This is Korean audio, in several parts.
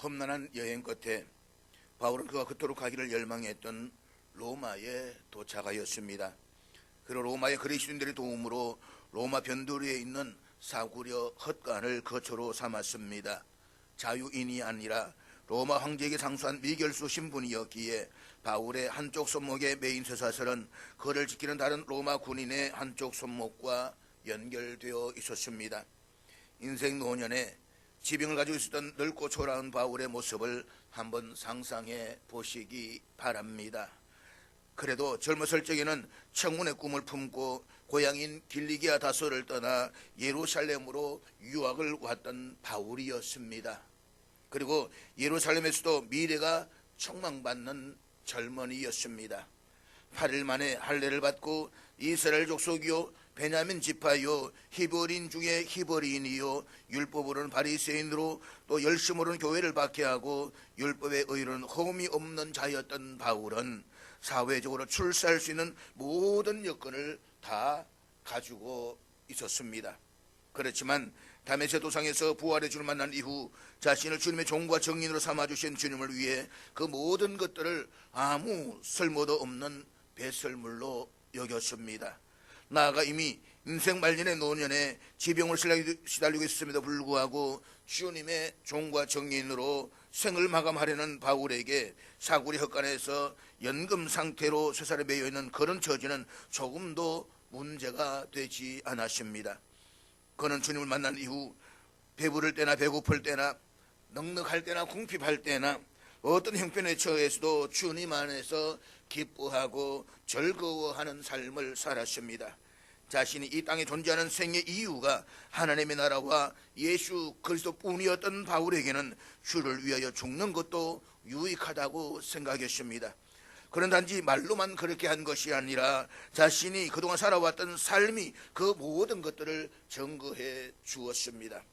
험난한 여행 끝에 바울은 그가 그토록 가기를 열망했던 로마에 도착하였습니다. 그리고 로마의 그리스도인들의 도움으로 로마 변두리에 있는 사구려 헛간을 거처로 삼았습니다. 자유인이 아니라 로마 황제에게 상수한 미결수 신분이었기에 바울의 한쪽 손목에 매인 쇠사슬은 그를 지키는 다른 로마 군인의 한쪽 손목과 연결되어 있었습니다. 인생 노년에 지병을 가지고 있었던 늙고 초라한 바울의 모습을 한번 상상해 보시기 바랍니다. 그래도 젊었을 적에는 청운의 꿈을 품고 고향인 길리기아 다소를 떠나 예루살렘으로 유학을 왔던 바울이었습니다. 그리고 예루살렘에서도 미래가 촉망받는 젊은이였습니다. 8일 만에 할례를 받고 이스라엘 족속이요 베냐민 지파요 히브리인 중에 히브리인이요 율법으로는 바리새인으로 또 열심으로는 교회를 박해하고 율법에 의로는 험이 없는 자였던 바울은 사회적으로 출세할 수 있는 모든 여건을 다 가지고 있었습니다. 그렇지만 다메섹 도상에서 부활의 주를 만난 이후 자신을 주님의 종과 정인으로 삼아주신 주님을 위해 그 모든 것들을 아무 쓸모도 없는 배설물로 여겼습니다. 나아가 이미 인생 말년의 노년에 지병을 시달리고 있음에도 불구하고 주님의 종과 정인으로 생을 마감하려는 바울에게 사구리 헛간에서 연금 상태로 쇠사슬에 매여 있는 그런 처지는 조금도 문제가 되지 않았습니다. 그는 주님을 만난 이후 배부를 때나 배고플 때나 넉넉할 때나 궁핍할 때나 어떤 형편에 처해서도 주님 안에서 기뻐하고 즐거워하는 삶을 살았습니다. 자신이 이 땅에 존재하는 생의 이유가 하나님의 나라와 예수 그리스도뿐이었던 바울에게는 주를 위하여 죽는 것도 유익하다고 생각했습니다. 그런 단지 말로만 그렇게 한 것이 아니라 자신이 그동안 살아왔던 삶이 그 모든 것들을 증거해 주었습니다.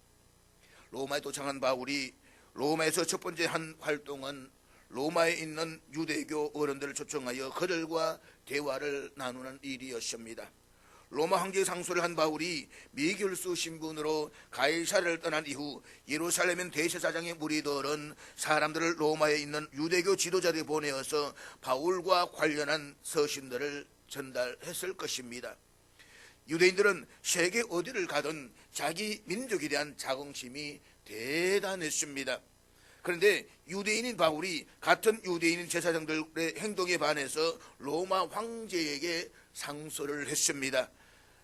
로마에 도착한 바울이 로마에서 첫 번째 한 활동은 로마에 있는 유대교 어른들을 초청하여 그들과 대화를 나누는 일이었습니다. 로마 황제의 상소를 한 바울이 미결수 신분으로 가이사랴를 떠난 이후 예루살렘 대제사장의 무리들은 사람들을 로마에 있는 유대교 지도자들이 보내어서 바울과 관련한 서신들을 전달했을 것입니다. 유대인들은 세계 어디를 가든 자기 민족에 대한 자긍심이 대단했습니다. 그런데 유대인인 바울이 같은 유대인 제사장들의 행동에 반해서 로마 황제에게 상소를 했습니다.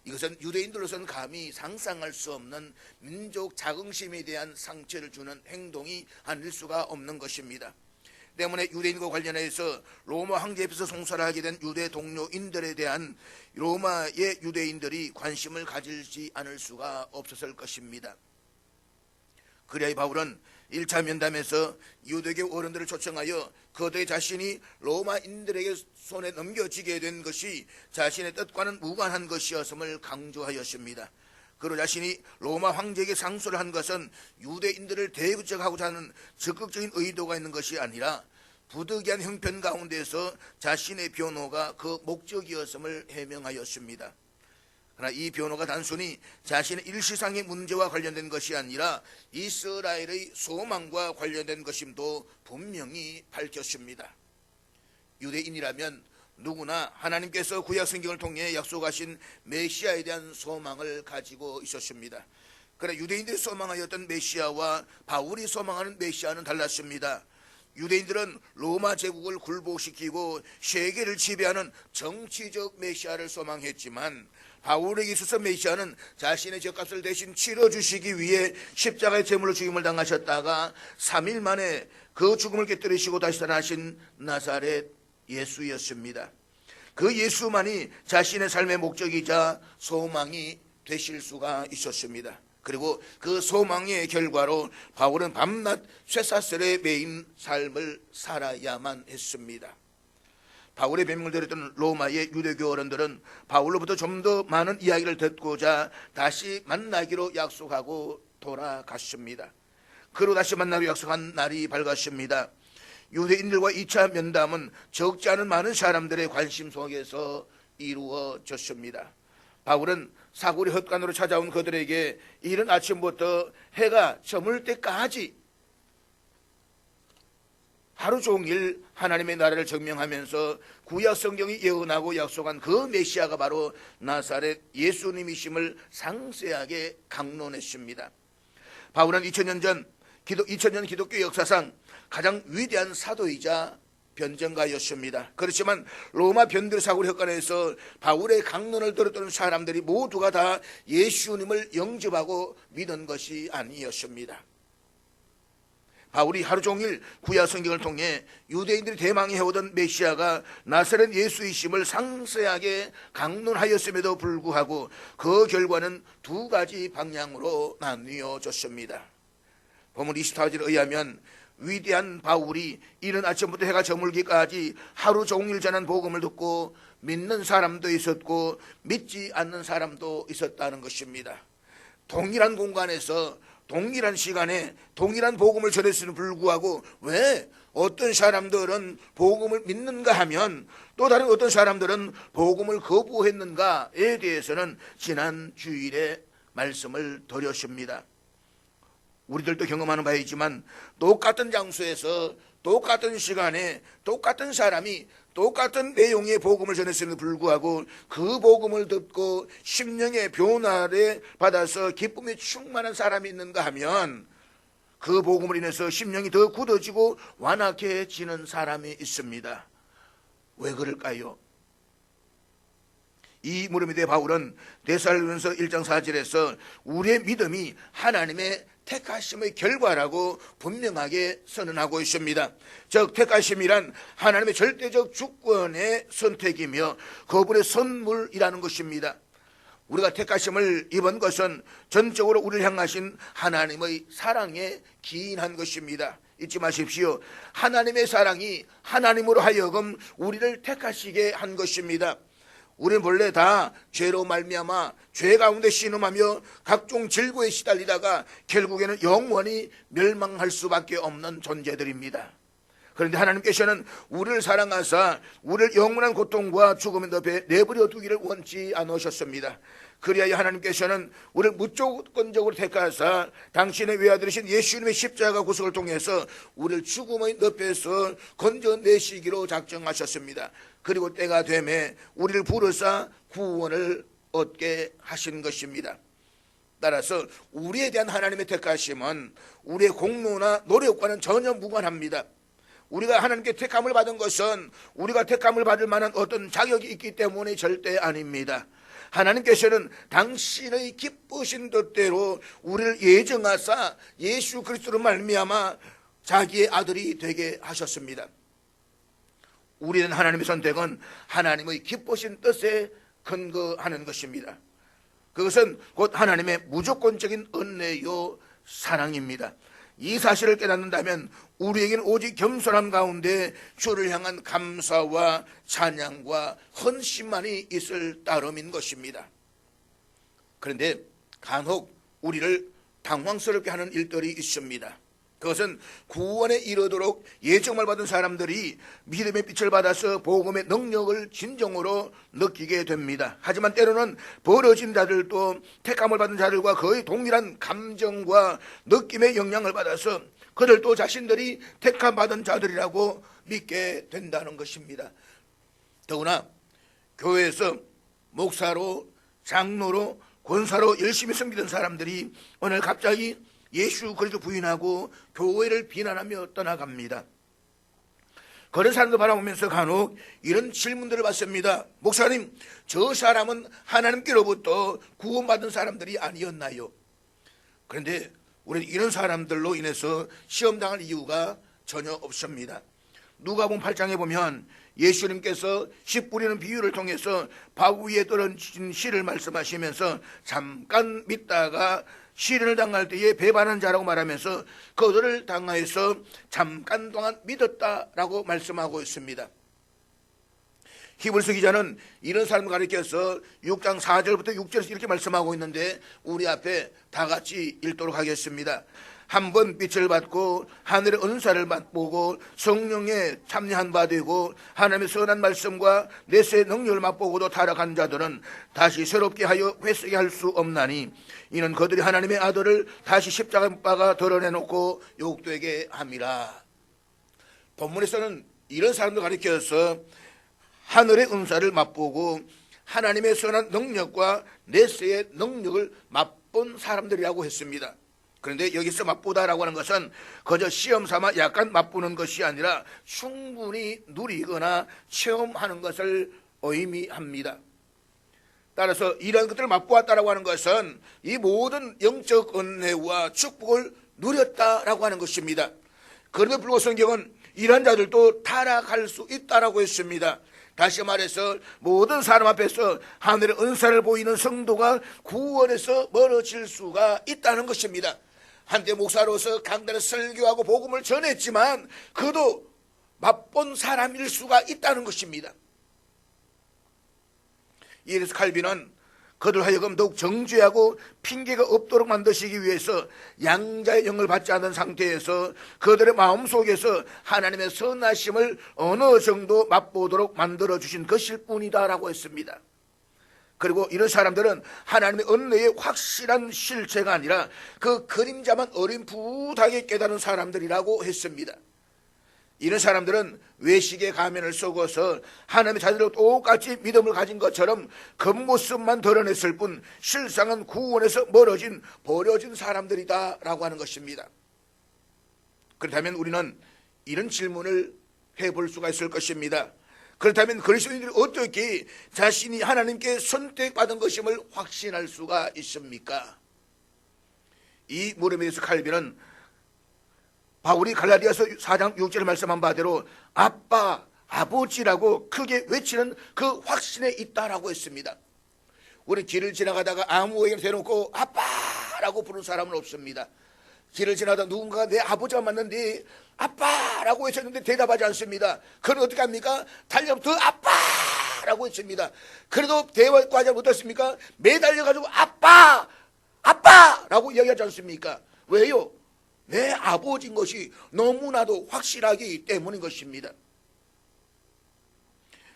이것은 유대인들로서는 감히 상상할 수 없는 민족 자긍심에 대한 상처를 주는 행동이 아닐 수가 없는 것입니다. 때문에 유대인과 관련해서 로마 황제 앞에서 송사를 하게 된 유대 동료인들에 대한 로마의 유대인들이 관심을 가지지 않을 수가 없었을 것입니다. 그래야 바울은 1차 면담에서 유대교 어른들을 초청하여 그들의 자신이 로마인들에게 손에 넘겨지게 된 것이 자신의 뜻과는 무관한 것이었음을 강조하였습니다. 그리고 자신이 로마 황제에게 상소를 한 것은 유대인들을 대구적하고자 하는 적극적인 의도가 있는 것이 아니라 부득이한 형편 가운데서 자신의 변호가 그 목적이었음을 해명하였습니다. 그러나 이 변호가 단순히 자신의 일시상의 문제와 관련된 것이 아니라 이스라엘의 소망과 관련된 것임도 분명히 밝혔습니다. 유대인이라면 누구나 하나님께서 구약 성경을 통해 약속하신 메시아에 대한 소망을 가지고 있었습니다. 그러나 유대인들이 소망하였던 메시아와 바울이 소망하는 메시아는 달랐습니다. 유대인들은 로마 제국을 굴복시키고 세계를 지배하는 정치적 메시아를 소망했지만 바울에게 있어서 메시아는 자신의 죗값을 대신 치러주시기 위해 십자가의 제물로 죽임을 당하셨다가 3일 만에 그 죽음을 깨뜨리시고 다시 살아나신 나사렛 예수였습니다. 그 예수만이 자신의 삶의 목적이자 소망이 되실 수가 있었습니다. 그리고 그 소망의 결과로 바울은 밤낮 쇠사슬에 매인 삶을 살아야만 했습니다. 바울의 변명을 들었던 로마의 유대교 어른들은 바울로부터 좀 더 많은 이야기를 듣고자 다시 만나기로 약속하고 돌아갔습니다. 그로 다시 만나기로 약속한 날이 밝았습니다. 유대인들과 2차 면담은 적지 않은 많은 사람들의 관심 속에서 이루어졌습니다. 바울은 사구리 헛간으로 찾아온 그들에게 이른 아침부터 해가 저물 때까지 하루 종일 하나님의 나라를 증명하면서 구약 성경이 예언하고 약속한 그 메시아가 바로 나사렛 예수님이심을 상세하게 강론했습니다. 바울은 2000년 기독교 역사상 가장 위대한 사도이자 변증가였습니다. 그렇지만 로마 변두리 사고를 혁관해서 바울의 강론을 들었던 사람들이 모두가 다 예수님을 영접하고 믿은 것이 아니었습니다. 바울이 하루 종일 구약 성경을 통해 유대인들이 대망해오던 메시아가 나사렛 예수이심을 상세하게 강론하였음에도 불구하고 그 결과는 두 가지 방향으로 나뉘어졌습니다. 본문 24절에 의하면 위대한 바울이 이른 아침부터 해가 저물기까지 하루 종일 전한 복음을 듣고 믿는 사람도 있었고 믿지 않는 사람도 있었다는 것입니다. 동일한 공간에서 동일한 시간에 동일한 복음을 전했음에도 불구하고 왜 어떤 사람들은 복음을 믿는가 하면 또 다른 어떤 사람들은 복음을 거부했는가에 대해서는 지난 주일에 말씀을 드렸습니다. 우리들도 경험하는 바에 있지만 똑같은 장소에서 똑같은 시간에 똑같은 사람이 똑같은 내용의 복음을 전했음에도 불구하고 그 복음을 듣고 심령의 변화를 받아서 기쁨에 충만한 사람이 있는가 하면 그 복음을 인해서 심령이 더 굳어지고 완악해지는 사람이 있습니다. 왜 그럴까요? 이 물음에 대해 바울은 데살로니가서 1장 4절에서 우리의 믿음이 하나님의 택하심의 결과라고 분명하게 선언하고 있습니다. 즉 택하심이란 하나님의 절대적 주권의 선택이며 그분의 선물이라는 것입니다. 우리가 택하심을 입은 것은 전적으로 우리를 향하신 하나님의 사랑에 기인한 것입니다. 잊지 마십시오. 하나님의 사랑이 하나님으로 하여금 우리를 택하시게 한 것입니다. 우리는 본래 다 죄로 말미암아 죄 가운데 신음하며 각종 질고에 시달리다가 결국에는 영원히 멸망할 수밖에 없는 존재들입니다. 그런데 하나님께서는 우리를 사랑하사 우리를 영원한 고통과 죽음의 늪에 내버려 두기를 원치 않으셨습니다. 그리하여 하나님께서는 우리를 무조건적으로 택하사 당신의 외아들이신 예수님의 십자가 구속을 통해서 우리를 죽음의 늪에서 건져내시기로 작정하셨습니다. 그리고 때가 되매 우리를 부르사 구원을 얻게 하신 것입니다. 따라서 우리에 대한 하나님의 택하심은 우리의 공로나 노력과는 전혀 무관합니다. 우리가 하나님께 택함을 받은 것은 우리가 택함을 받을 만한 어떤 자격이 있기 때문에 절대 아닙니다. 하나님께서는 당신의 기쁘신 뜻대로 우리를 예정하사 예수 그리스도로 말미암아 자기의 아들이 되게 하셨습니다. 우리는 하나님의 선택은 하나님의 기쁘신 뜻에 근거하는 것입니다. 그것은 곧 하나님의 무조건적인 은혜요 사랑입니다. 이 사실을 깨닫는다면 우리에게는 오직 겸손함 가운데 주를 향한 감사와 찬양과 헌신만이 있을 따름인 것입니다. 그런데 간혹 우리를 당황스럽게 하는 일들이 있습니다. 그것은 구원에 이르도록 예정을 받은 사람들이 믿음의 빛을 받아서 복음의 능력을 진정으로 느끼게 됩니다. 하지만 때로는 벌어진 자들도 택함을 받은 자들과 거의 동일한 감정과 느낌의 영향을 받아서 그들도 자신들이 택함 받은 자들이라고 믿게 된다는 것입니다. 더구나 교회에서 목사로 장로로 권사로 열심히 섬기던 사람들이 오늘 갑자기 예수 그리스도 부인하고 교회를 비난하며 떠나갑니다. 그런 사람들 바라보면서 간혹 이런 질문들을 받습니다. 목사님, 저 사람은 하나님께로부터 구원받은 사람들이 아니었나요? 그런데 우리는 이런 사람들로 인해서 시험당할 이유가 전혀 없습니다. 누가복음 8장에 보면 예수님께서 씨 뿌리는 비유를 통해서 바위 위에 떨어진 씨를 말씀하시면서 잠깐 믿다가 시련을 당할 때에 배반한 자라고 말하면서 그들을 당하여서 잠깐 동안 믿었다라고 말씀하고 있습니다. 히브리서 기자는 이런 사람을 가리켜서 6장 4절부터 6절에서 이렇게 말씀하고 있는데 우리 앞에 다 같이 읽도록 하겠습니다. 한 번 빛을 받고 하늘의 은사를 맛보고 성령에 참여한 바 되고 하나님의 선한 말씀과 내세의 능력을 맛보고도 타락한 자들은 다시 새롭게 하여 회개하게 할 수 없나니 이는 그들이 하나님의 아들을 다시 십자가 못 박아 드러내놓고 욕되게 함이라. 본문에서는 이런 사람들 가리켜서 하늘의 은사를 맛보고 하나님의 선한 능력과 내세의 능력을 맛본 사람들이라고 했습니다. 그런데 여기서 맛보다라고 하는 것은 그저 시험 삼아 약간 맛보는 것이 아니라 충분히 누리거나 체험하는 것을 의미합니다. 따라서 이런 것들을 맛보았다라고 하는 것은 이 모든 영적 은혜와 축복을 누렸다라고 하는 것입니다. 그럼에도 불구하고 성경은 이런 자들도 타락할 수 있다라고 했습니다. 다시 말해서 모든 사람 앞에서 하늘의 은사를 보이는 성도가 구원에서 멀어질 수가 있다는 것입니다. 한때 목사로서 강단에 설교하고 복음을 전했지만 그도 맛본 사람일 수가 있다는 것입니다. 이래서 칼빈은 그들 하여금 더욱 정죄하고 핑계가 없도록 만드시기 위해서 양자의 영을 받지 않은 상태에서 그들의 마음속에서 하나님의 선하심을 어느 정도 맛보도록 만들어주신 것일 뿐이다라고 했습니다. 그리고 이런 사람들은 하나님의 은혜의 확실한 실체가 아니라 그 그림자만 어림풋하게 깨달은 사람들이라고 했습니다. 이런 사람들은 외식의 가면을 쓰고서 하나님의 자녀로 똑같이 믿음을 가진 것처럼 겉모습만 드러냈을 뿐 실상은 구원에서 멀어진 버려진 사람들이다 라고 하는 것입니다. 그렇다면 우리는 이런 질문을 해볼 수가 있을 것입니다. 그렇다면 그리스도인들이 어떻게 자신이 하나님께 선택받은 것임을 확신할 수가 있습니까? 이 물음에 대해서 칼빈은 바울이 갈라디아서 4장 6절에 말씀한 바대로 아빠, 아버지라고 크게 외치는 그 확신에 있다라고 했습니다. 우리 길을 지나가다가 아무에게나 대놓고 아빠라고 부르는 사람은 없습니다. 길을 지나다 누군가가 내 아버지가 맞는데 아빠라고 외쳤는데 대답하지 않습니다. 그럼 어떻게 합니까? 달려부터 아빠라고 외칩니다. 그래도 대화까지 못했습니까? 매달려가지고 아빠라고 이야기하지 않습니까? 왜요? 내 아버지인 것이 너무나도 확실하기 때문인 것입니다.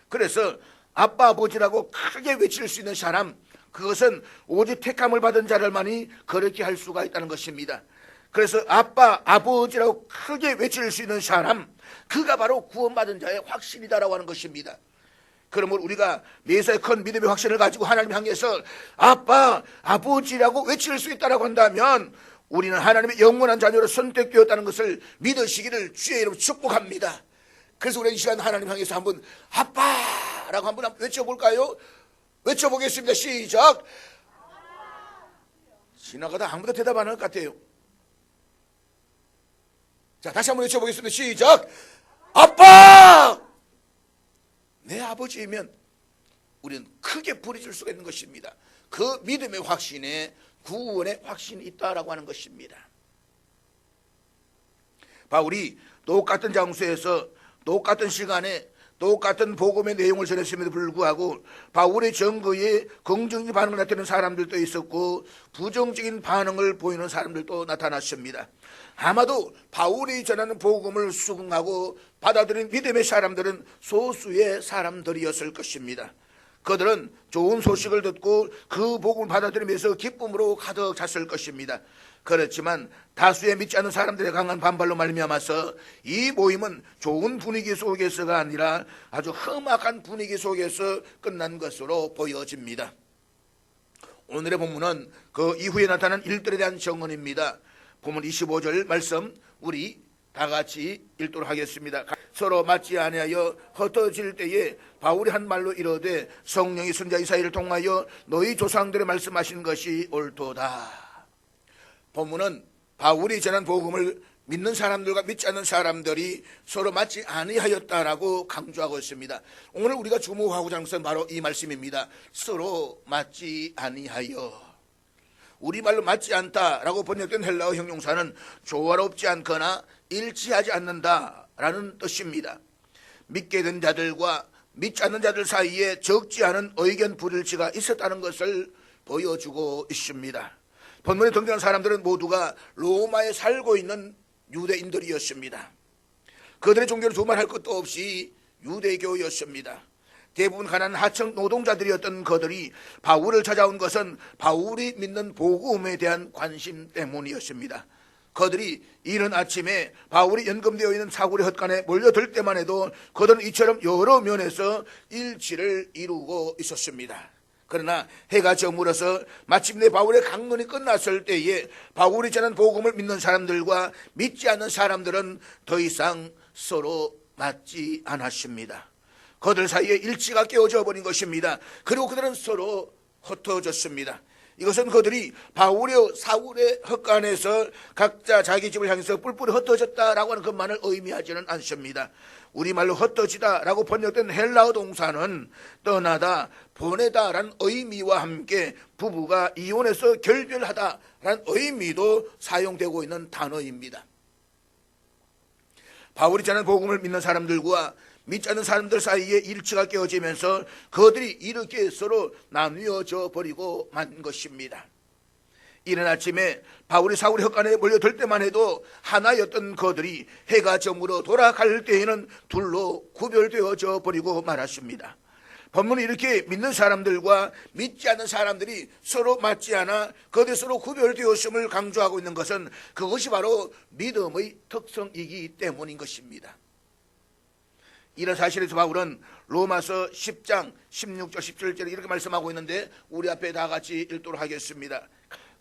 그래서 아빠 아버지라고 크게 외칠 수 있는 사람, 그것은 오직 택함을 받은 자들만이 그렇게 할 수가 있다는 것입니다. 그래서 아빠 아버지라고 크게 외칠 수 있는 사람, 그가 바로 구원받은 자의 확신이다라고 하는 것입니다. 그러므로 우리가 매사에 큰 믿음의 확신을 가지고 하나님 향해서 아빠 아버지라고 외칠 수 있다라고 한다면 우리는 하나님의 영원한 자녀로 선택되었다는 것을 믿으시기를 주의 이름으로 축복합니다. 그래서 우리 이 시간 하나님 향해서 한번 아빠라고 한번 외쳐볼까요? 외쳐보겠습니다. 시작. 지나가다 아무도 대답 안 할 것 같아요. 자, 다시 한번 외쳐보겠습니다. 시작. 아빠! 내 아버지이면 우리는 크게 부르짖을 수가 있는 것입니다. 그 믿음의 확신에 구원의 확신이 있다라고 하는 것입니다. 바울이 똑같은 장소에서 똑같은 시간에 똑같은 복음의 내용을 전했음에도 불구하고 바울의 증거에 긍정적인 반응을 나타내는 사람들도 있었고 부정적인 반응을 보이는 사람들도 나타났습니다. 아마도 바울이 전하는 복음을 수긍하고 받아들인 믿음의 사람들은 소수의 사람들이었을 것입니다. 그들은 좋은 소식을 듣고 그 복음을 받아들이면서 기쁨으로 가득 찼을 것입니다. 그렇지만 다수의 믿지 않는 사람들의 강한 반발로 말미암아서 이 모임은 좋은 분위기 속에서가 아니라 아주 험악한 분위기 속에서 끝난 것으로 보여집니다. 오늘의 본문은 그 이후에 나타난 일들에 대한 증언입니다. 본문 25절 말씀 우리 다 같이 읽도록 하겠습니다. 서로 맞지 아니하여 흩어질 때에 바울이 한 말로 이르되 성령이 선지자 이사야를 통하여 너희 조상들의 말씀하신 것이 옳도다. 본문은 바울이 전한 복음을 믿는 사람들과 믿지 않는 사람들이 서로 맞지 아니하였다라고 강조하고 있습니다. 오늘 우리가 주목하고자 하는 것은 바로 이 말씀입니다. 서로 맞지 아니하여. 우리말로 맞지 않다라고 번역된 헬라어 형용사는 조화롭지 않거나 일치하지 않는다라는 뜻입니다. 믿게 된 자들과 믿지 않는 자들 사이에 적지 않은 의견 불일치가 있었다는 것을 보여주고 있습니다. 본문에 등장한 사람들은 모두가 로마에 살고 있는 유대인들이었습니다. 그들의 종교는 두말할 것도 없이 유대교였습니다. 대부분 가난한 하청 노동자들이었던 그들이 바울을 찾아온 것은 바울이 믿는 복음에 대한 관심 때문이었습니다. 그들이 이른 아침에 바울이 연금되어 있는 사울의 헛간에 몰려들 때만 해도 그들은 이처럼 여러 면에서 일치를 이루고 있었습니다. 그러나 해가 저물어서 마침내 바울의 강론이 끝났을 때에 바울이 전한 복음을 믿는 사람들과 믿지 않는 사람들은 더 이상 서로 맞지 않았습니다. 그들 사이에 일치가 깨어져 버린 것입니다. 그리고 그들은 서로 흩어졌습니다. 이것은 그들이 바울의 사울의 헛간에서 각자 자기 집을 향해서 뿔뿔이 흩어졌다라고 하는 것만을 의미하지는 않습니다. 우리말로 흩어지다라고 번역된 헬라어 동사는 떠나다, 보내다라는 의미와 함께 부부가 이혼해서 결별하다라는 의미도 사용되고 있는 단어입니다. 바울이 전한 복음을 믿는 사람들과 믿지 않는 사람들 사이에 일치가 깨어지면서 그들이 이렇게 서로 나누어져 버리고 만 것입니다. 이른 아침에 바울이 사울의 헛간에 몰려들 때만 해도 하나였던 그들이 해가 저물어 돌아갈 때에는 둘로 구별되어져 버리고 말았습니다. 본문은 이렇게 믿는 사람들과 믿지 않는 사람들이 서로 맞지 않아 그들이 서로 구별되었음을 강조하고 있는 것은 그것이 바로 믿음의 특성이기 때문인 것입니다. 이런 사실에서 바울은 로마서 10장 16절 17절에 이렇게 말씀하고 있는데 우리 앞에 다 같이 읽도록 하겠습니다.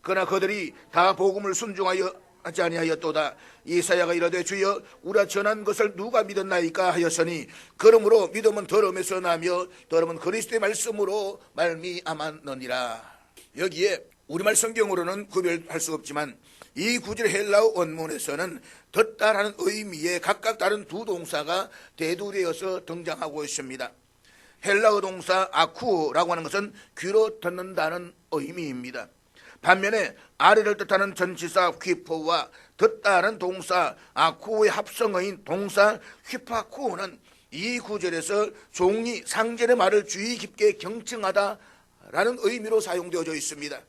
그러나 그들이 다 복음을 순종하여 하지 아니하였도다. 이사야가 이르되 주여 우리가 전한 것을 누가 믿었나이까 하였으니 그러므로 믿음은 더러움에서 나며 더러움은 그리스도의 말씀으로 말미암았느니라. 여기에 우리말 성경으로는 구별할 수 없지만 이 구절의 헬라어 원문에서는 듣다라는 의미의 각각 다른 두 동사가 대두되어서 등장하고 있습니다. 헬라어 동사 아쿠라고 하는 것은 귀로 듣는다는 의미입니다. 반면에 아래를 뜻하는 전치사 휘포와 듣다는 동사 아쿠의 합성어인 동사 휘파쿠는 이 구절에서 종이 상전의 말을 주의 깊게 경청하다라는 의미로 사용되어져 있습니다.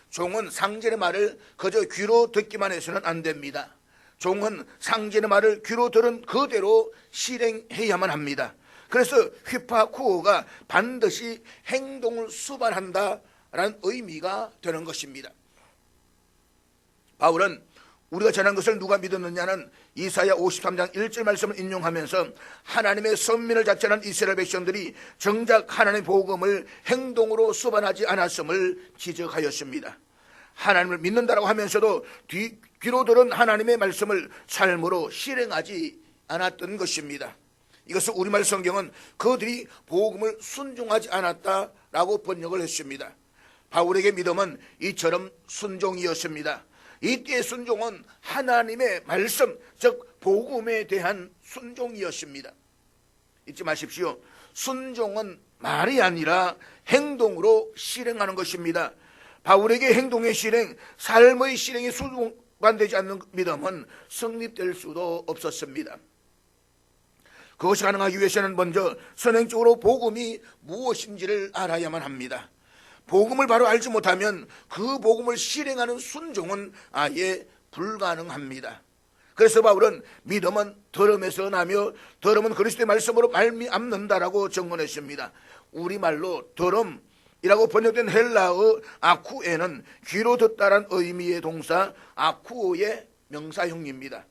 종은 상전의 말을 그저 귀로 듣기만 해서는 안 됩니다. 종은 상전의 말을 귀로 들은 그대로 실행해야만 합니다. 그래서 휘파쿠어가 반드시 행동을 수반한다라는 의미가 되는 것입니다. 바울은 우리가 전한 것을 누가 믿었느냐는 이사야 53장 1절 말씀을 인용하면서 하나님의 선민을 자처한 이스라엘 백성들이 정작 하나님의 복음을 행동으로 수반하지 않았음을 지적하였습니다. 하나님을 믿는다라고 하면서도 귀로 들은 하나님의 말씀을 삶으로 실행하지 않았던 것입니다. 이것을 우리말 성경은 그들이 복음을 순종하지 않았다라고 번역을 했습니다. 바울에게 믿음은 이처럼 순종이었습니다. 이때의 순종은 하나님의 말씀, 즉 복음에 대한 순종이었습니다. 잊지 마십시오. 순종은 말이 아니라 행동으로 실행하는 것입니다. 바울에게 행동의 실행, 삶의 실행이 수반되지 않는 믿음은 성립될 수도 없었습니다. 그것이 가능하기 위해서는 먼저 선행적으로 복음이 무엇인지를 알아야만 합니다. 복음을 바로 알지 못하면 그 복음을 실행하는 순종은 아예 불가능합니다. 그래서 바울은 믿음은 들음에서 나며 들음은 그리스도의 말씀으로 말미암는다라고 정언했습니다. 우리말로 들음이라고 번역된 헬라어 아쿠에는 귀로 듣다란 의미의 동사 아쿠오의 명사형입니다.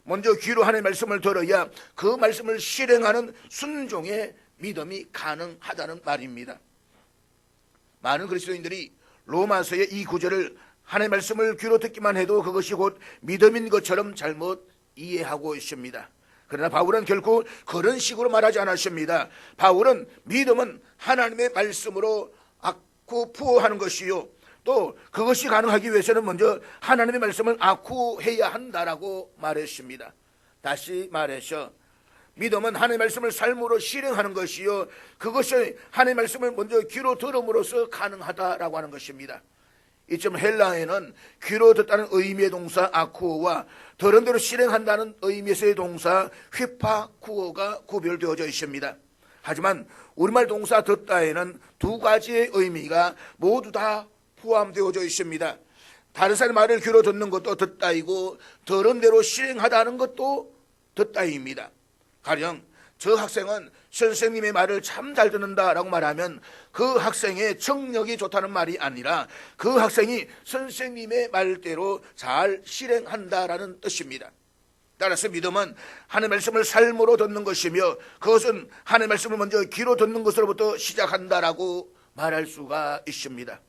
먼저 귀로 하나님의 말씀을 들어야 그 말씀을 실행하는 순종의 믿음이 가능하다는 말입니다. 많은 그리스도인들이 로마서의 이 구절을 하나님의 말씀을 귀로 듣기만 해도 그것이 곧 믿음인 것처럼 잘못 이해하고 있습니다. 그러나 바울은 결코 그런 식으로 말하지 않았습니다. 바울은 믿음은 하나님의 말씀으로 아쿠푸어하는 것이요, 또 그것이 가능하기 위해서는 먼저 하나님의 말씀을 아쿠해야 한다라고 말했습니다. 다시 말해서 믿음은 하나님의 말씀을 삶으로 실행하는 것이요, 그것이 하나님의 말씀을 먼저 귀로 들음으로써 가능하다라고 하는 것입니다. 이점 헬라어에는 귀로 듣다는 의미의 동사 아쿠어와 들은 대로 실행한다는 의미에서의 동사 휘파쿠어가 구별되어져 있습니다. 하지만 우리말 동사 듣다에는 두 가지의 의미가 모두 다 포함되어져 있습니다. 다른 사람의 말을 귀로 듣는 것도 듣다이고 들은 대로 실행하다는 것도 듣다입니다. 가령 저 학생은 선생님의 말을 참 잘 듣는다라고 말하면 그 학생의 정력이 좋다는 말이 아니라 그 학생이 선생님의 말대로 잘 실행한다라는 뜻입니다. 따라서 믿음은 하나님의 말씀을 삶으로 듣는 것이며 그것은 하나님의 말씀을 먼저 귀로 듣는 것으로부터 시작한다라고 말할 수가 있습니다.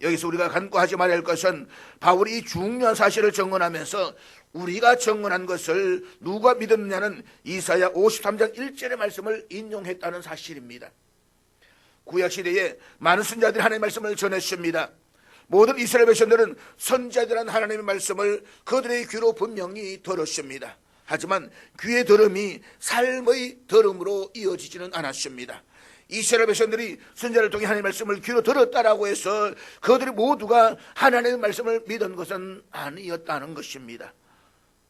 여기서 우리가 간과하지 말아야 할 것은 바울이 이 중요한 사실을 정언하면서 우리가 정언한 것을 누가 믿었느냐는 이사야 53장 1절의 말씀을 인용했다는 사실입니다. 구약시대에 많은 선자들이 하나님의 말씀을 전했습니다. 모든 이스라엘 백성들은 선자들한 하나님의 말씀을 그들의 귀로 분명히 들었습니다. 하지만 귀의 들음이 삶의 들음으로 이어지지는 않았습니다. 이스라엘 백성들이 선자를 통해 하나님의 말씀을 귀로 들었다라고 해서 그들이 모두가 하나님의 말씀을 믿은 것은 아니었다는 것입니다.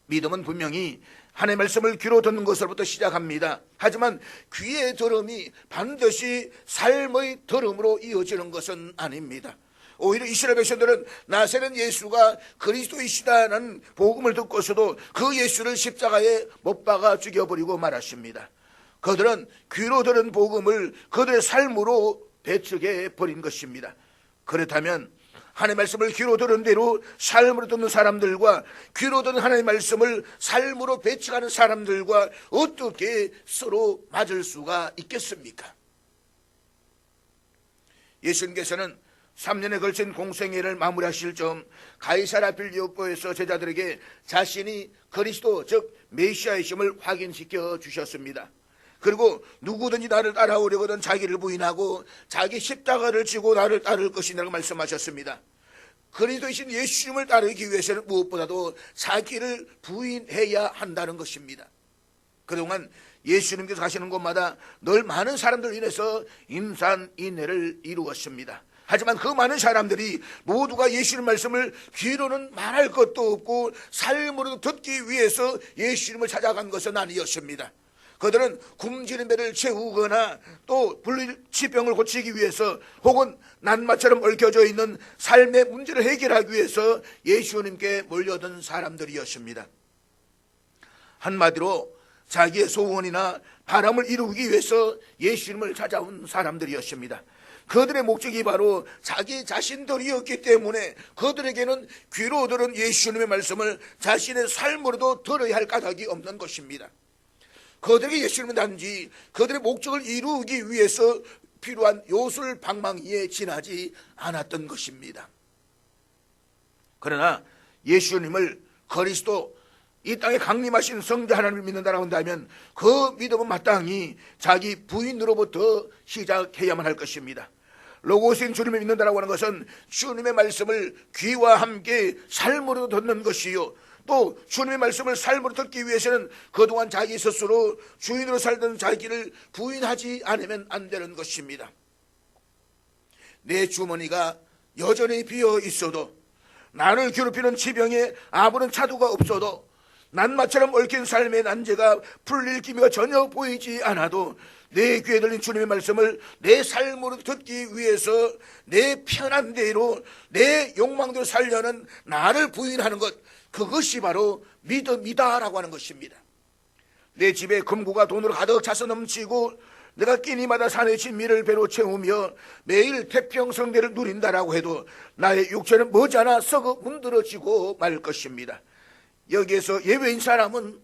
믿음은 분명히 하나님의 말씀을 귀로 듣는 것으로부터 시작합니다. 하지만 귀의 들음이 반드시 삶의 들음으로 이어지는 것은 아닙니다. 오히려 이스라엘 백성들은 나사렛 예수가 그리스도이시다는 복음을 듣고서도 그 예수를 십자가에 못 박아 죽여버리고 말았습니다. 그들은 귀로 들은 복음을 그들의 삶으로 배척해 버린 것입니다. 그렇다면 하나님의 말씀을 귀로 들은 대로 삶으로 듣는 사람들과 귀로 듣는 하나님의 말씀을 삶으로 배척하는 사람들과 어떻게 서로 맞을 수가 있겠습니까? 예수님께서는 3년에 걸친 공생애를 마무리하실 점 가이사랴 빌립보에서 제자들에게 자신이 그리스도 즉 메시아이심을 확인시켜 주셨습니다. 그리고 누구든지 나를 따라오려거든 자기를 부인하고 자기 십자가를 지고 나를 따를 것이라고 말씀하셨습니다. 그리스도이신 예수님을 따르기 위해서는 무엇보다도 자기를 부인해야 한다는 것입니다. 그동안 예수님께서 가시는 곳마다 늘 많은 사람들로 인해서 임산인해를 이루었습니다. 하지만 그 많은 사람들이 모두가 예수님 말씀을 귀로는 말할 것도 없고 삶으로 듣기 위해서 예수님을 찾아간 것은 아니었습니다. 그들은 굶주린 배를 채우거나 또 불치병을 고치기 위해서 혹은 낱마처럼 얽혀져 있는 삶의 문제를 해결하기 위해서 예수님께 몰려든 사람들이었습니다. 한마디로 자기의 소원이나 바람을 이루기 위해서 예수님을 찾아온 사람들이었습니다. 그들의 목적이 바로 자기 자신들이었기 때문에 그들에게는 귀로 들은 예수님의 말씀을 자신의 삶으로도 들어야 할 까닭이 없는 것입니다. 그들에게 예수님은 단지 그들의 목적을 이루기 위해서 필요한 요술 방망이에 지나지 않았던 것입니다. 그러나 예수님을 그리스도 이 땅에 강림하신 성자 하나님을 믿는다라고 한다면 그 믿음은 마땅히 자기 부인으로부터 시작해야만 할 것입니다. 로고스인 주님을 믿는다라고 하는 것은 주님의 말씀을 귀와 함께 삶으로 듣는 것이요, 또 주님의 말씀을 삶으로 듣기 위해서는 그동안 자기 스스로 주인으로 살던 자기를 부인하지 않으면 안 되는 것입니다. 내 주머니가 여전히 비어 있어도, 나를 괴롭히는 지병에 아무런 차도가 없어도, 낱마처럼 얽힌 삶의 난제가 풀릴 기미가 전혀 보이지 않아도 내 귀에 들린 주님의 말씀을 내 삶으로 듣기 위해서 내 편한 대로 내 욕망대로 살려는 나를 부인하는 것, 그것이 바로 믿음이다라고 하는 것입니다. 내 집에 금고가 돈으로 가득 차서 넘치고 내가 끼니마다 산의 진미를 배로 채우며 매일 태평성대를 누린다라고 해도 나의 육체는 머지않아 썩어 문드러지고 말 것입니다. 여기에서 예외인 사람은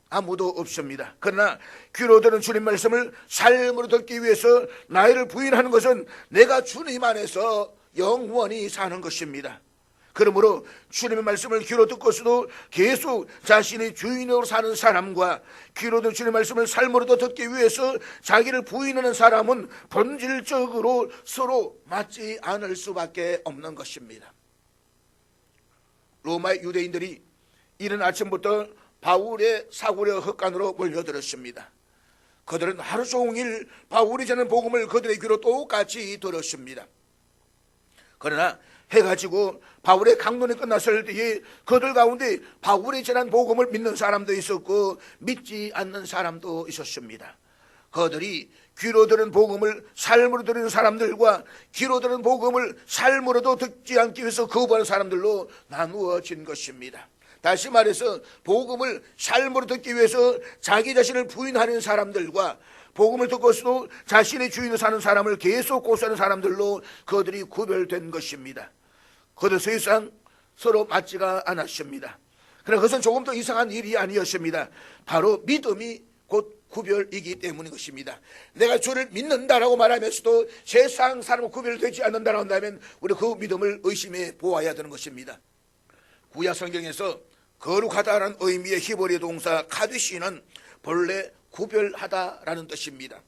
아무도 없습니다. 그러나 귀로 들은 주님 말씀을 삶으로 듣기 위해서 나이를 부인하는 것은 내가 주님 안에서 영원히 사는 것입니다. 그러므로 주님의 말씀을 귀로 듣고서도 계속 자신의 주인으로 사는 사람과 귀로 듣는 주님의 말씀을 삶으로도 듣기 위해서 자기를 부인하는 사람은 본질적으로 서로 맞지 않을 수밖에 없는 것입니다. 로마의 유대인들이 이른 아침부터 바울의 사고려 헛간으로 몰려들었습니다. 그들은 하루 종일 바울이 전하는 복음을 그들의 귀로 똑같이 들었습니다. 그러나 해가 지고 바울의 강론이 끝났을 때에 그들 가운데 바울이 전한 복음을 믿는 사람도 있었고 믿지 않는 사람도 있었습니다. 그들이 귀로 들은 복음을 삶으로 들은 사람들과 귀로 들은 복음을 삶으로도 듣지 않기 위해서 거부하는 사람들로 나누어진 것입니다. 다시 말해서 복음을 삶으로 듣기 위해서 자기 자신을 부인하는 사람들과 복음을 듣고서도 자신의 주인으로 사는 사람을 계속 고수하는 사람들로 그들이 구별된 것입니다. 그들 사실상 서로 맞지가 않았습니다. 그러나 그것은 조금 더 이상한 일이 아니었습니다. 바로 믿음이 곧 구별이기 때문인 것입니다. 내가 주를 믿는다라고 말하면서도 세상 사람과 구별되지 않는다라고 한다면 우리 그 믿음을 의심해 보아야 되는 것입니다. 구약 성경에서 거룩하다라는 의미의 히브리 동사 카디시는 본래 구별하다라는 뜻입니다.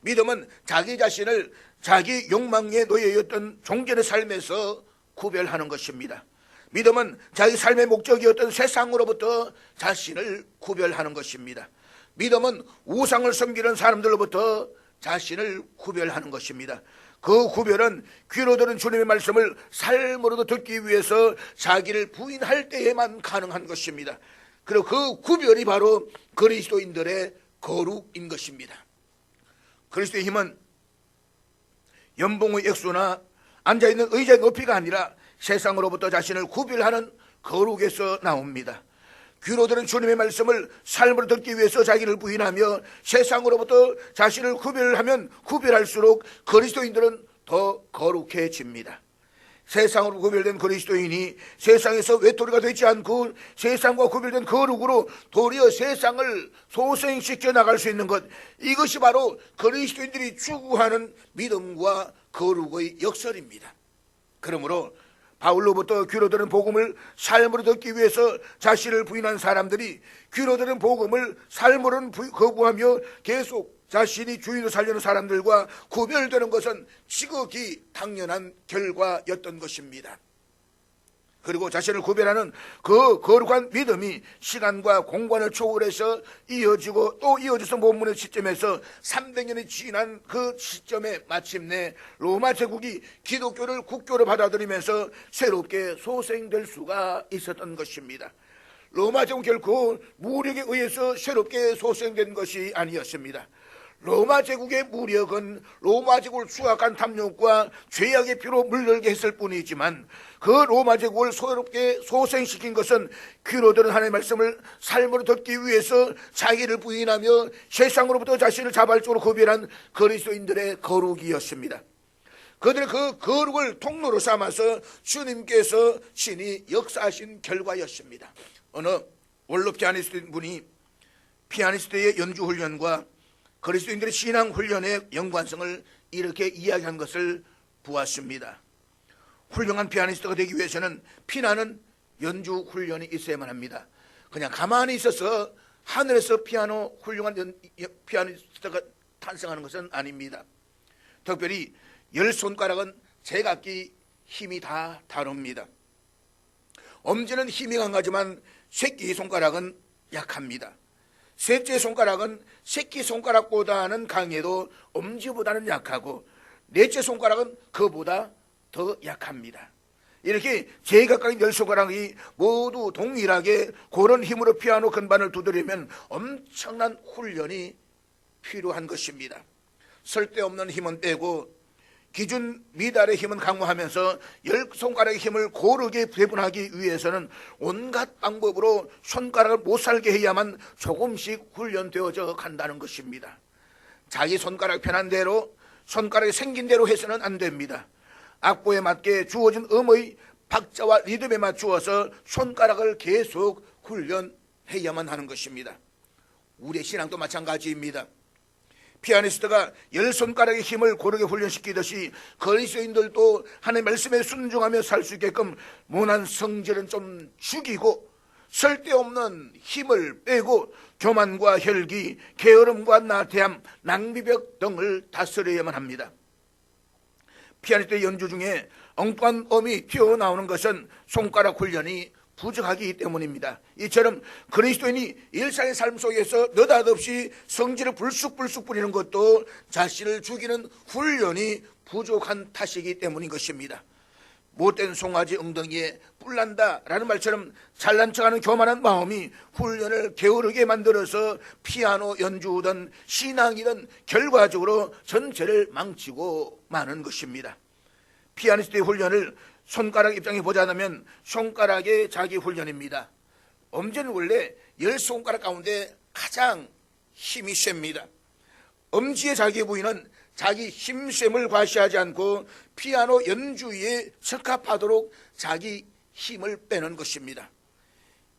믿음은 자기 자신을 자기 욕망에 놓여있던 종전의 삶에서 구별하는 것입니다. 믿음은 자기 삶의 목적이었던 세상으로부터 자신을 구별하는 것입니다. 믿음은 우상을 섬기는 사람들로부터 자신을 구별하는 것입니다. 그 구별은 귀로 들은 주님의 말씀을 삶으로도 듣기 위해서 자기를 부인할 때에만 가능한 것입니다. 그리고 그 구별이 바로 그리스도인들의 거룩인 것입니다. 그리스도의 힘은 연봉의 액수나 앉아있는 의자의 높이가 아니라 세상으로부터 자신을 구별하는 거룩에서 나옵니다. 귀로 들은 주님의 말씀을 삶으로 듣기 위해서 자기를 부인하며 세상으로부터 자신을 구별하면 구별할수록 그리스도인들은 더 거룩해집니다. 세상으로 구별된 그리스도인이 세상에서 외톨이가 되지 않고 세상과 구별된 거룩으로 도리어 세상을 소생시켜 나갈 수 있는 것, 이것이 바로 그리스도인들이 추구하는 믿음과 거룩의 역설입니다. 그러므로 바울로부터 귀로 들은 복음을 삶으로 듣기 위해서 자신을 부인한 사람들이 귀로 들은 복음을 삶으로는 거부하며 계속 자신이 주인으로 살려는 사람들과 구별되는 것은 지극히 당연한 결과였던 것입니다. 그리고 자신을 구별하는 그 거룩한 믿음이 시간과 공간을 초월해서 이어지고 또 이어져서 본문의 시점에서 300년이 지난 그 시점에 마침내 로마 제국이 기독교를 국교로 받아들이면서 새롭게 소생될 수가 있었던 것입니다. 로마 제국 결코 무력에 의해서 새롭게 소생된 것이 아니었습니다. 로마 제국의 무력은 로마 제국을 추악한 탐욕과 죄악의 피로 물들게 했을 뿐이지만 그 로마 제국을 소롭게 소생시킨 것은 귀로 들은 하나님의 말씀을 삶으로 듣기 위해서 자기를 부인하며 세상으로부터 자신을 자발적으로 구별한 그리스도인들의 거룩이었습니다. 그들의 그 거룩을 통로로 삼아서 주님께서 친히 역사하신 결과였습니다. 어느 원로 피아니스트 분이 피아니스트의 연주 훈련과 그리스도인들의 신앙 훈련의 연관성을 이렇게 이야기한 것을 보았습니다. 훌륭한 피아니스트가 되기 위해서는 피나는 연주 훈련이 있어야만 합니다. 그냥 가만히 있어서 하늘에서 피아노 훌륭한 피아니스트가 탄생하는 것은 아닙니다. 특별히 10손가락은 제각기 힘이 다 다릅니다. 엄지는 힘이 강하지만 새끼 손가락은 약합니다. 셋째 손가락은 새끼 손가락보다는 강해도 엄지보다는 약하고 넷째 손가락은 그보다 더 약합니다. 이렇게 제각각의 10손가락이 모두 동일하게 그런 힘으로 피아노 건반을 두드리면 엄청난 훈련이 필요한 것입니다. 쓸데없는 힘은 빼고 기준 미달의 힘은 강화하면서 10손가락의 힘을 고르게 배분하기 위해서는 온갖 방법으로 손가락을 못 살게 해야만 조금씩 훈련되어져 간다는 것입니다. 자기 손가락 편한 대로 손가락이 생긴 대로 해서는 안 됩니다. 악보에 맞게 주어진 음의 박자와 리듬에 맞추어서 손가락을 계속 훈련해야만 하는 것입니다. 우리의 신앙도 마찬가지입니다. 피아니스트가 10손가락의 힘을 고르게 훈련시키듯이 그리스도인들도 하나님의 말씀에 순종하며 살 수 있게끔 모난 성질은 좀 죽이고 쓸데없는 힘을 빼고 교만과 혈기, 게으름과 나태함, 낭비벽 등을 다스려야만 합니다. 피아니스트의 연주 중에 엉뚱한 음이 튀어나오는 것은 손가락 훈련이 부족하기 때문입니다. 이처럼 그리스도인이 일상의 삶 속에서 느닷없이 성질을 불쑥불쑥 부리는 것도 자신을 죽이는 훈련이 부족한 탓이기 때문인 것입니다. 못된 송아지 엉덩이에 뿔난다 라는 말처럼 잘난 척하는 교만한 마음이 훈련을 게으르게 만들어서 피아노 연주든 신앙이든 결과적으로 전체를 망치고 마는 것입니다. 피아니스트의 훈련을 손가락 입장에 보자면 손가락의 자기 훈련입니다. 엄지는 원래 10손가락 가운데 가장 힘이 셉니다. 엄지의 자기 부위는 자기 힘셈을 과시하지 않고 피아노 연주에 적합하도록 자기 힘을 빼는 것입니다.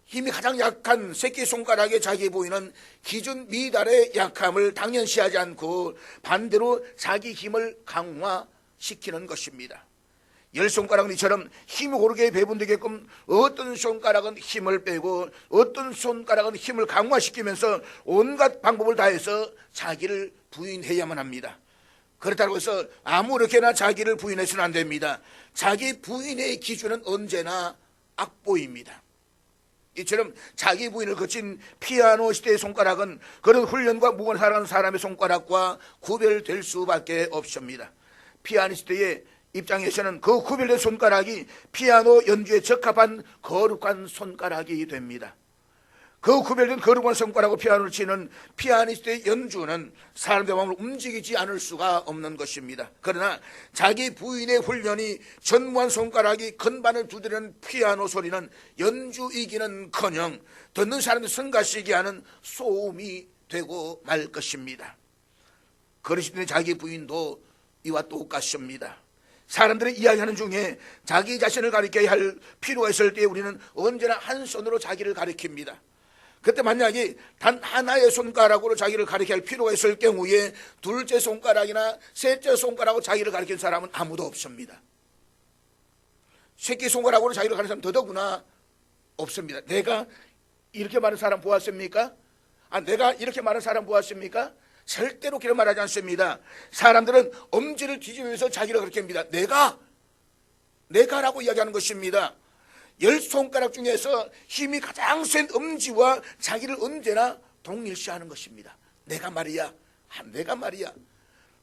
힘이 가장 약한 새끼손가락의 자기 부위는 기준 미달의 약함을 당연시하지 않고 반대로 자기 힘을 강화시키는 것입니다. 10손가락은 이처럼 힘이 고르게 배분되게끔 어떤 손가락은 힘을 빼고 어떤 손가락은 힘을 강화시키면서 온갖 방법을 다해서 자기를 부인해야만 합니다. 그렇다고 해서 아무렇게나 자기를 부인해서는 안 됩니다. 자기 부인의 기준은 언제나 악보입니다. 이처럼 자기 부인을 거친 피아노 시대의 손가락은 그런 훈련과 무관을 살아가는 사람의 손가락과 구별될 수밖에 없습니다. 피아니스트의 입장에서는 그 구별된 손가락이 피아노 연주에 적합한 거룩한 손가락이 됩니다. 그 구별된 거룩한 손가락으로 피아노를 치는 피아니스트의 연주는 사람들의 마음을 움직이지 않을 수가 없는 것입니다. 그러나 자기 부인의 훈련이 전무한 손가락이 건반을 두드리는 피아노 소리는 연주이기는커녕 듣는 사람들 성가시게 하는 소음이 되고 말 것입니다. 그리스도인의 자기 부인도 이와 똑같습니다. 사람들이 이야기하는 중에 자기 자신을 가리켜야 할 필요가 있을 때 우리는 언제나 한 손으로 자기를 가리킵니다. 그때 만약에 단 하나의 손가락으로 자기를 가리켜야 할 필요가 있을 경우에 둘째 손가락이나 셋째 손가락으로 자기를 가리키는 사람은 아무도 없습니다. 새끼손가락으로 자기를 가리키는 사람은 더더구나 없습니다. 내가 이렇게 말하는 사람 보았습니까? 내가 이렇게 말하는 사람 보았습니까? 절대로 그렇게 말하지 않습니다. 사람들은 엄지를 뒤집으면서 자기를 그렇게 합니다. 내가라고 이야기하는 것입니다. 10손가락 중에서 힘이 가장 센 엄지와 자기를 언제나 동일시하는 것입니다. 내가 말이야.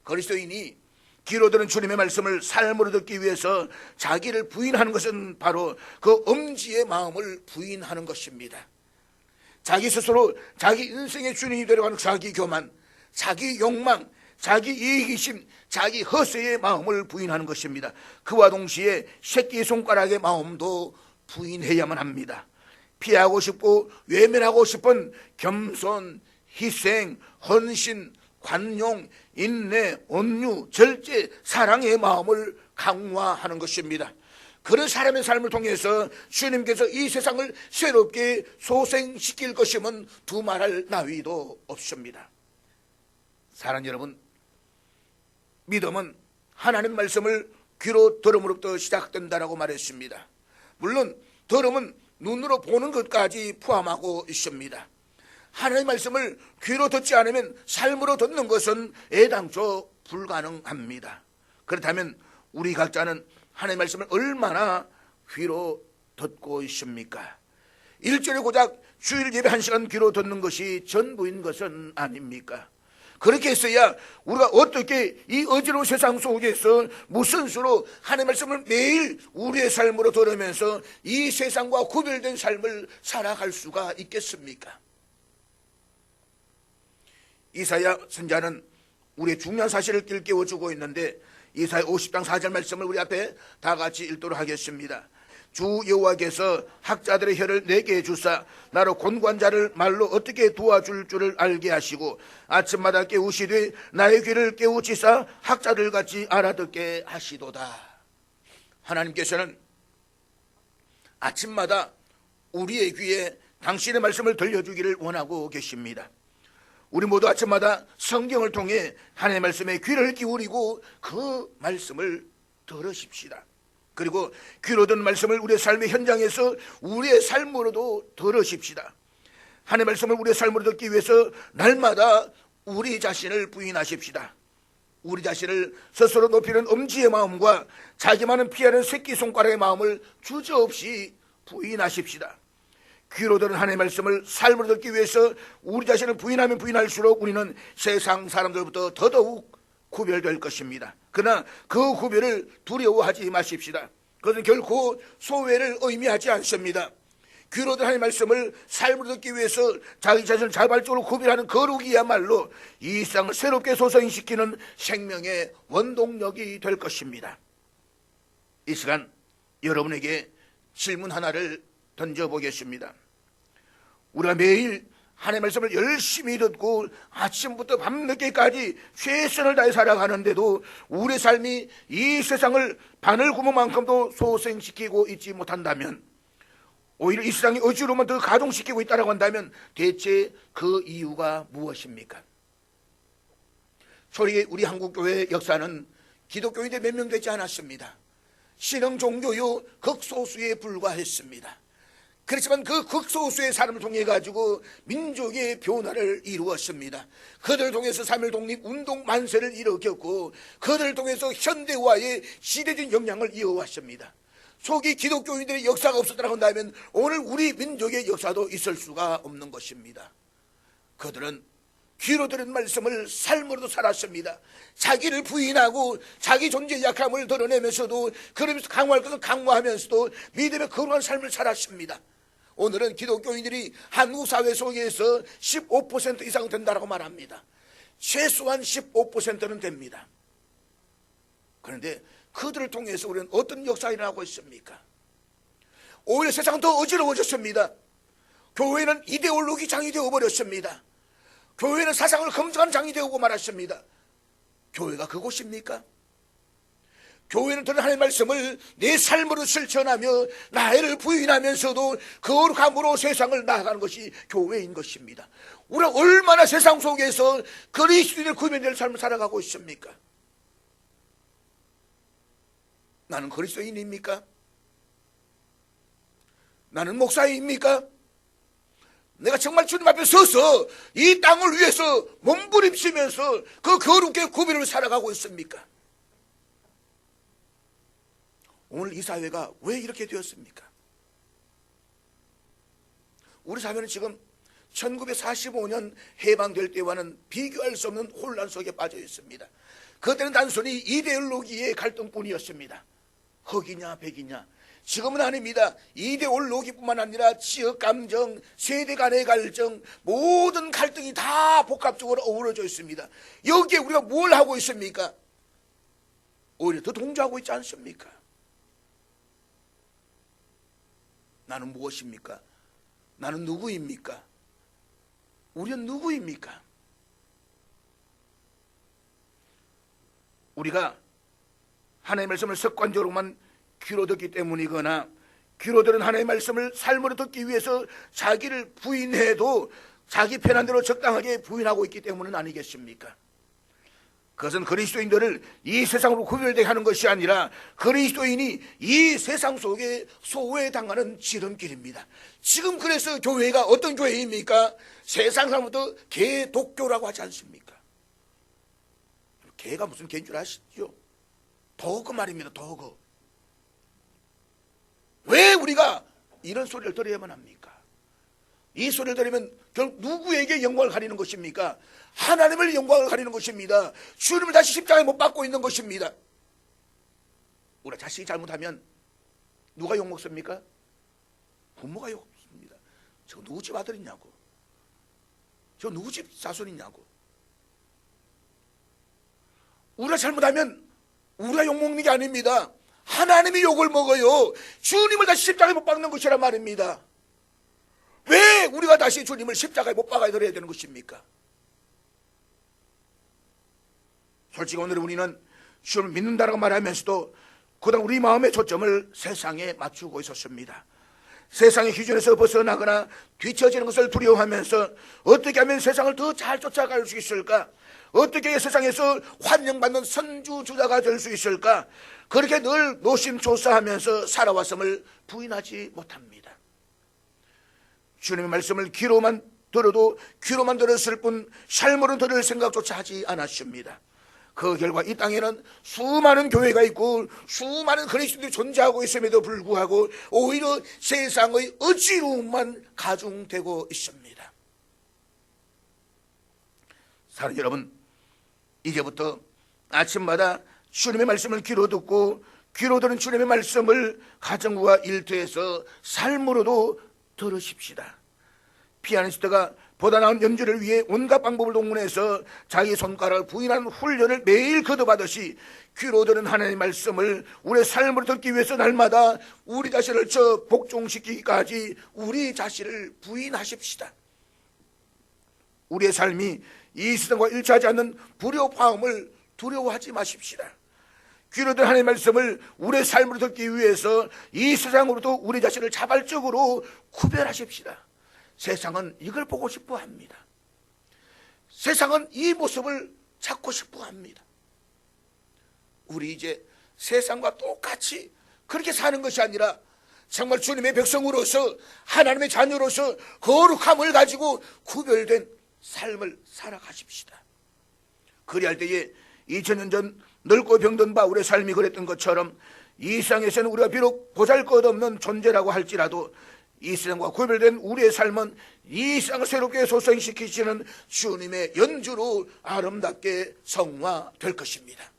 그리스도인이 귀로 들은 주님의 말씀을 삶으로 듣기 위해서 자기를 부인하는 것은 바로 그 엄지의 마음을 부인하는 것입니다. 자기 스스로 자기 인생의 주인이 되려고 자기 교만, 자기 욕망, 자기 이기심, 자기 허세의 마음을 부인하는 것입니다. 그와 동시에 새끼손가락의 마음도 부인해야만 합니다. 피하고 싶고 외면하고 싶은 겸손, 희생, 헌신, 관용, 인내, 온유, 절제, 사랑의 마음을 강화하는 것입니다. 그런 사람의 삶을 통해서 주님께서 이 세상을 새롭게 소생시킬 것임은 두말할 나위도 없습니다. 사랑하는 여러분, 믿음은 하나님 말씀을 귀로 들음으로부터 시작된다라고 말했습니다. 물론 들음은 눈으로 보는 것까지 포함하고 있습니다. 하나님의 말씀을 귀로 듣지 않으면 삶으로 듣는 것은 애당초 불가능합니다. 그렇다면 우리 각자는 하나님의 말씀을 얼마나 귀로 듣고 있습니까? 일주일에 고작 주일 예배 1시간 귀로 듣는 것이 전부인 것은 아닙니까? 그렇게 했어야 우리가 어떻게 이 어지러운 세상 속에서 무슨 수로 하나님의 말씀을 매일 우리의 삶으로 들으면서 이 세상과 구별된 삶을 살아갈 수가 있겠습니까? 이사야 선지자는 우리의 중요한 사실을 일깨워주고 있는데 이사야 50장 4절 말씀을 우리 앞에 다 같이 읽도록 하겠습니다. 주 여호와께서 학자들의 혀를 내게 주사 나로 곤고한 자를 말로 어떻게 도와줄 줄을 알게 하시고 아침마다 깨우시되 나의 귀를 깨우치사 학자들같이 알아듣게 하시도다. 하나님께서는 아침마다 우리의 귀에 당신의 말씀을 들려주기를 원하고 계십니다. 우리 모두 아침마다 성경을 통해 하나님의 말씀에 귀를 기울이고 그 말씀을 들으십시다. 그리고 귀로 듣는 말씀을 우리의 삶의 현장에서 우리의 삶으로도 들으십시다. 하나님의 말씀을 우리의 삶으로 듣기 위해서 날마다 우리 자신을 부인하십시다. 우리 자신을 스스로 높이는 엄지의 마음과 자기만은 피하는 새끼손가락의 마음을 주저없이 부인하십시다. 귀로 들은 하나님의 말씀을 삶으로 듣기 위해서 우리 자신을 부인하면 부인할수록 우리는 세상 사람들부터 더더욱 구별될 것입니다. 그러나 그 구별을 두려워하지 마십시다. 그것은 결코 소외를 의미하지 않습니다. 귀로 들은 하나님의 말씀을 삶으로 듣기 위해서 자기 자신을 자발적으로 구별하는 거룩이야말로 이 세상을 새롭게 소생시키는 생명의 원동력이 될 것입니다. 이 시간 여러분에게 질문 하나를 던져보겠습니다. 우리가 매일 하나님의 말씀을 열심히 듣고 아침부터 밤늦게까지 최선을 다해 살아가는데도 우리 삶이 이 세상을 바늘구멍만큼도 소생시키고 있지 못한다면, 오히려 이 세상이 어지러움만 더 가중시키고 있다고 한다면 대체 그 이유가 무엇입니까? 초기 우리 한국교회의 역사는 기독교인들 몇 명 되지 않았습니다. 신흥 종교요 극소수에 불과했습니다. 그렇지만 그 극소수의 사람을 통해 가지고 민족의 변화를 이루었습니다. 그들을 통해서 3.1 독립운동 만세를 일으켰고, 그들을 통해서 현대화의 시대적인 영향을 이어왔습니다. 초기 기독교인들의 역사가 없었다고 한다면 오늘 우리 민족의 역사도 있을 수가 없는 것입니다. 그들은 귀로 들은 말씀을 삶으로도 살았습니다. 자기를 부인하고 자기 존재의 약함을 드러내면서도, 그러면서 강화할 것은 강화하면서도 믿음의 거룩한 삶을 살았습니다. 오늘은 기독교인들이 한국 사회 속에서 15% 이상 된다고 말합니다. 최소한 15%는 됩니다. 그런데 그들을 통해서 우리는 어떤 역사가 일어나고 있습니까? 오히려 세상은 더 어지러워졌습니다. 교회는 이데올로기 장이 되어버렸습니다. 교회는 사상을 검증하는 장이 되고 말았습니다. 교회가 그곳입니까? 교회는 들은 하나님의 말씀을 내 삶으로 실천하며 나를 부인하면서도 거룩함으로 세상을 나아가는 것이 교회인 것입니다. 우리가 얼마나 세상 속에서 그리스도인을 구별될 삶을 살아가고 있습니까? 나는 그리스도인입니까? 나는 목사입니까? 내가 정말 주님 앞에 서서 이 땅을 위해서 몸부림치면서 그 거룩의 구별을 살아가고 있습니까? 오늘 이 사회가 왜 이렇게 되었습니까? 우리 사회는 지금 1945년 해방될 때와는 비교할 수 없는 혼란 속에 빠져 있습니다. 그때는 단순히 이데올로기의 갈등뿐이었습니다. 흑이냐 백이냐. 지금은 아닙니다. 이데올로기뿐만 아니라 지역 감정, 세대 간의 갈등, 모든 갈등이 다 복합적으로 어우러져 있습니다. 여기에 우리가 뭘 하고 있습니까? 오히려 더 동조하고 있지 않습니까? 나는 무엇입니까? 나는 누구입니까? 우리는 누구입니까? 우리가 하나님의 말씀을 습관적으로만 귀로 듣기 때문이거나, 귀로 들은 하나님의 말씀을 삶으로 듣기 위해서 자기를 부인해도 자기 편한 대로 적당하게 부인하고 있기 때문은 아니겠습니까? 그것은 그리스도인들을 이 세상으로 구별되게 하는 것이 아니라 그리스도인이 이 세상 속에 소외당하는 지름길입니다. 지금 그래서 교회가 어떤 교회입니까? 세상 사람부터 개독교라고 하지 않습니까? 개가 무슨 개인 줄 아시죠? 도그 말입니다. 도그. 왜 우리가 이런 소리를 들어야만 합니까? 이 소리를 들으면 결국 누구에게 영광을 가리는 것입니까? 하나님을 영광을 가리는 것입니다. 주님을 다시 십자가에 못 박고 있는 것입니다. 우리가 자식이 잘못하면 누가 욕먹습니까? 부모가 욕먹습니다. 저 누구 집 아들이냐고, 저 누구 집 자손이냐고. 우리가 잘못하면 우리가 욕먹는 게 아닙니다. 하나님이 욕을 먹어요. 주님을 다시 십자가에 못 박는 것이란 말입니다. 왜 우리가 다시 주님을 십자가에 못 박아야 되는 것입니까? 솔직히 오늘 우리는 주님을 믿는다라고 말하면서도 그동안 우리 마음의 초점을 세상에 맞추고 있었습니다. 세상의 기준에서 벗어나거나 뒤처지는 것을 두려워하면서 어떻게 하면 세상을 더 잘 쫓아갈 수 있을까? 어떻게 세상에서 환영받는 선주주자가 될 수 있을까? 그렇게 늘 노심초사하면서 살아왔음을 부인하지 못합니다. 주님의 말씀을 귀로만 들어도 귀로만 들었을 뿐 삶으로 들을 생각조차 하지 않았습니다. 그 결과 이 땅에는 수많은 교회가 있고 수많은 그리스도인들이 존재하고 있음에도 불구하고 오히려 세상의 어지러움만 가중되고 있습니다. 사랑하는 여러분, 이제부터 아침마다 주님의 말씀을 귀로 듣고 귀로 들은 주님의 말씀을 가정과 일터에서 삶으로도 들으십시다. 피아니스트가 보다 나은 연주를 위해 온갖 방법을 동원해서 자기 손가락을 부인하는 훈련을 매일 거듭하듯이 귀로 들은 하나님의 말씀을 우리의 삶으로 듣기 위해서 날마다 우리 자신을 복종시키기까지 우리 자신을 부인하십시다. 우리의 삶이 이 세상과 일치하지 않는 불협화음을 두려워하지 마십시다. 귀로 들은 하나님의 말씀을 우리의 삶으로 듣기 위해서 이 세상으로부터 우리 자신을 자발적으로 구별하십시다. 세상은 이걸 보고 싶어 합니다. 세상은 이 모습을 찾고 싶어 합니다. 우리 이제 세상과 똑같이 그렇게 사는 것이 아니라 정말 주님의 백성으로서 하나님의 자녀로서 거룩함을 가지고 구별된 삶을 살아가십시다. 그리할 때에 2000년 전 늙고 병든 바울의 삶이 그랬던 것처럼 이 세상에서는 우리가 비록 보잘것없는 존재라고 할지라도 이 세상과 구별된 우리의 삶은 이 세상을 새롭게 소생시키시는 주님의 연주로 아름답게 성화될 것입니다.